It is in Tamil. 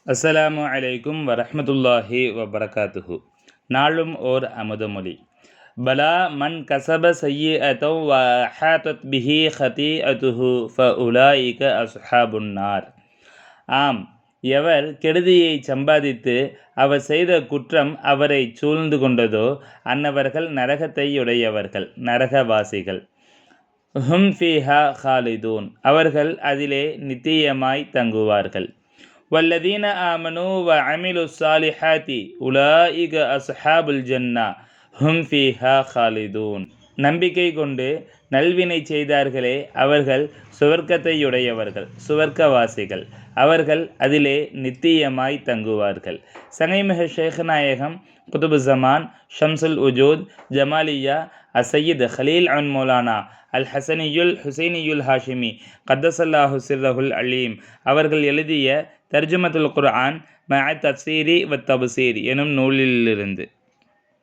அஸ்ஸலாமு அலைக்கும் வரஹ்மத்துல்லாஹி வபரகாத்துஹு. நாளும் ஓர் அமுதமொழி. பலா மன் கசப சய்யிஅத்தௌ வ அஹாதத் பிஹி ஹதீஅத்துஹு ஃபஉலாயிக அஸ்ஹாபுன் நார். ஆம், எவர் கெடுதியை சம்பாதித்து அவர் செய்த குற்றம் அவரை சூழ்ந்து கொண்டதோ அன்னவர்கள் நரகத்தையுடையவர்கள், நரகவாசிகள். ஹும் ஃபீஹா ஹாலிதூன், அவர்கள் அதிலே நித்தியமாய் தங்குவார்கள். வல்லதீன ஆமனு வ அமிலு ஸாலிஹாத்தி உலாயிக அஸ்ஹாபுல் ஜன்னா ஹும் ஃபீஹா ஹாலிதூன். நம்பிக்கை கொண்டு நல்வினை செய்தார்களே அவர்கள் சுவர்க்கத்தையுடையவர்கள், சுவர்க்கவாசிகள். அவர்கள் அதிலே நித்தியமாய் தங்குவார்கள். சங்கைமிகு ஷேக் நாயகம் குதுபு ஜமான் ஷம்சுல் உஜூத் ஜமாலியா அசையீத் ஹலீல் அன் மௌலானா அல் ஹசனியுல் ஹுசைனியுல் ஹாஷிமி கத்தசல்லாஹு சிர்ரஹுல் அலீம் அவர்கள் எழுதிய தர்ஜுமத்துல் குர்ஆன் மஅ தஃப்சீரி வ தப்சீர் எனும் நூலிலிருந்து